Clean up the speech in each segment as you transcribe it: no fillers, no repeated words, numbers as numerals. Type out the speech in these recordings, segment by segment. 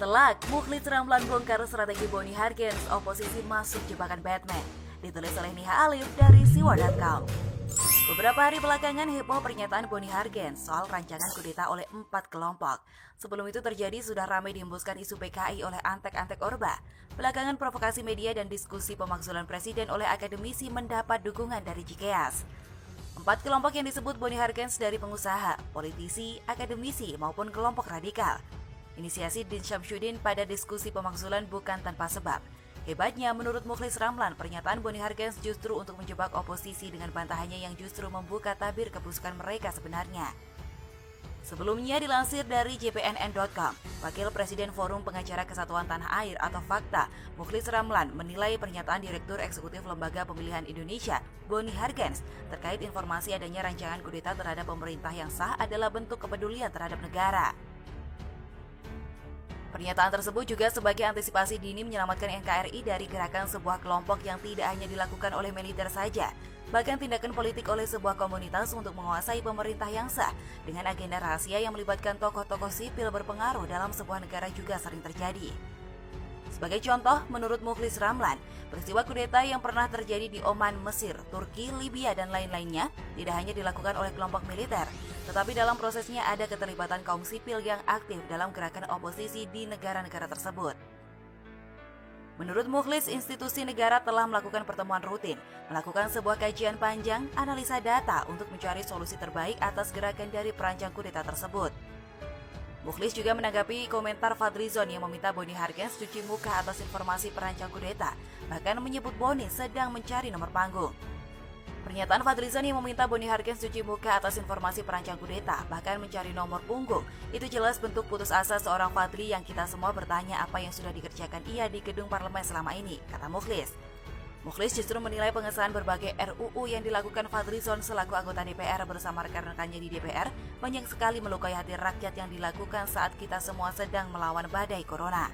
Telak, Mukhlis Ramlan bongkar strategi Boni Hargens, oposisi masuk jebakan Batman. Ditulis oleh Niha Alif dari siwa.com. Beberapa hari belakangan heboh pernyataan Boni Hargens soal rancangan kudeta oleh 4 kelompok. Sebelum itu terjadi sudah ramai dihembuskan isu PKI oleh antek-antek Orba. Belakangan provokasi media dan diskusi pemakzulan presiden oleh akademisi mendapat dukungan dari Cikeas. 4 kelompok yang disebut Boni Hargens dari pengusaha, politisi, akademisi maupun kelompok radikal. Inisiasi Din Syamsuddin pada diskusi pemakzulan bukan tanpa sebab. Hebatnya, menurut Mukhlis Ramlan, pernyataan Boni Hargens justru untuk menjebak oposisi dengan bantahannya yang justru membuka tabir kebusukan mereka sebenarnya. Sebelumnya dilansir dari jpnn.com, Wakil Presiden Forum Pengacara Kesatuan Tanah Air atau Fakta, Mukhlis Ramlan menilai pernyataan Direktur Eksekutif Lembaga Pemilihan Indonesia, Boni Hargens, terkait informasi adanya rancangan kudeta terhadap pemerintah yang sah adalah bentuk kepedulian terhadap negara. Pernyataan tersebut juga sebagai antisipasi dini menyelamatkan NKRI dari gerakan sebuah kelompok yang tidak hanya dilakukan oleh militer saja, bahkan tindakan politik oleh sebuah komunitas untuk menguasai pemerintah yang sah dengan agenda rahasia yang melibatkan tokoh-tokoh sipil berpengaruh dalam sebuah negara juga sering terjadi. Sebagai contoh, menurut Mukhlis Ramlan, peristiwa kudeta yang pernah terjadi di Oman, Mesir, Turki, Libya, dan lain-lainnya tidak hanya dilakukan oleh kelompok militer, tetapi dalam prosesnya ada keterlibatan kaum sipil yang aktif dalam gerakan oposisi di negara-negara tersebut. Menurut Mukhlis, institusi negara telah melakukan pertemuan rutin, melakukan sebuah kajian panjang, analisa data untuk mencari solusi terbaik atas gerakan dari perancang kudeta tersebut. Mukhlis juga menanggapi komentar Fadlizon yang meminta Boni Hargens cuci muka atas informasi perancang kudeta, bahkan menyebut Boni sedang mencari nomor panggung. Pernyataan Fadlizon yang meminta Boni Hargens cuci muka atas informasi perancang kudeta, bahkan mencari nomor punggung, itu jelas bentuk putus asa seorang Fadli yang kita semua bertanya apa yang sudah dikerjakan ia di gedung parlemen selama ini, kata Mukhlis. Mukhlis justru menilai pengesahan berbagai RUU yang dilakukan Fadlizon selaku anggota DPR bersama rekan-rekannya di DPR banyak sekali melukai hati rakyat yang dilakukan saat kita semua sedang melawan badai corona.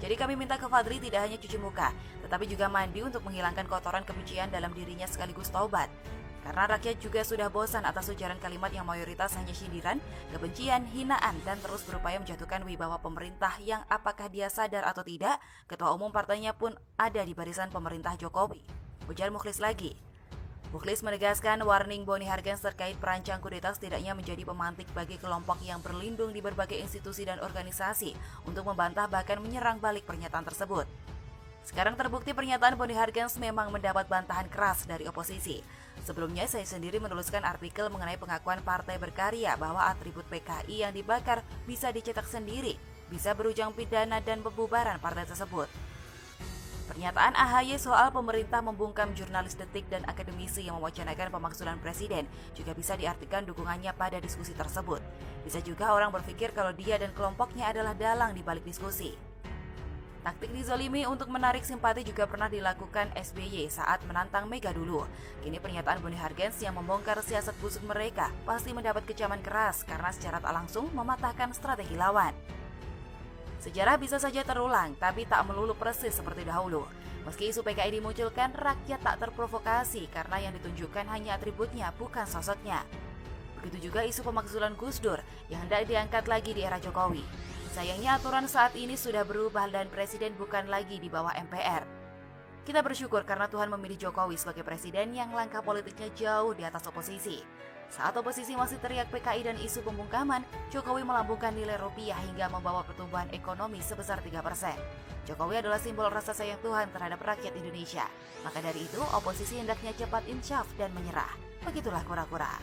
Jadi kami minta ke Fadli tidak hanya cuci muka, tetapi juga mandi untuk menghilangkan kotoran kebencian dalam dirinya sekaligus taubat. Karena rakyat juga sudah bosan atas ujaran kalimat yang mayoritas hanya sindiran, kebencian, hinaan, dan terus berupaya menjatuhkan wibawa pemerintah yang apakah dia sadar atau tidak, ketua umum partainya pun ada di barisan pemerintah Jokowi. Ujar Mukhlis lagi. Mukhlis menegaskan warning Boni Hargens terkait perancang kudeta setidaknya menjadi pemantik bagi kelompok yang berlindung di berbagai institusi dan organisasi untuk membantah bahkan menyerang balik pernyataan tersebut. Sekarang terbukti pernyataan Boni Hargens memang mendapat bantahan keras dari oposisi. Sebelumnya saya sendiri menuliskan artikel mengenai pengakuan Partai Berkarya bahwa atribut PKI yang dibakar bisa dicetak sendiri, bisa berujung pidana dan pembubaran partai tersebut. Pernyataan AHY soal pemerintah membungkam jurnalis Detik dan akademisi yang mewacanakan pemakzulan presiden juga bisa diartikan dukungannya pada diskusi tersebut. Bisa juga orang berpikir kalau dia dan kelompoknya adalah dalang di balik diskusi. Taktik dizolimi untuk menarik simpati juga pernah dilakukan SBY saat menantang Mega dulu. Kini pernyataan Boni Hargens yang membongkar siasat busuk mereka pasti mendapat kecaman keras karena secara tak langsung mematahkan strategi lawan. Sejarah bisa saja terulang, tapi tak melulu persis seperti dahulu. Meski isu PKI dimunculkan, rakyat tak terprovokasi karena yang ditunjukkan hanya atributnya, bukan sosoknya. Begitu juga isu pemakzulan Gus Dur yang hendak diangkat lagi di era Jokowi. Sayangnya aturan saat ini sudah berubah dan presiden bukan lagi di bawah MPR. Kita bersyukur karena Tuhan memilih Jokowi sebagai presiden yang langkah politiknya jauh di atas oposisi. Saat oposisi masih teriak PKI dan isu pembungkaman, Jokowi melambungkan nilai rupiah hingga membawa pertumbuhan ekonomi sebesar 3%. Jokowi adalah simbol rasa sayang Tuhan terhadap rakyat Indonesia. Maka dari itu, oposisi hendaknya cepat insyaf dan menyerah. Begitulah kura-kura.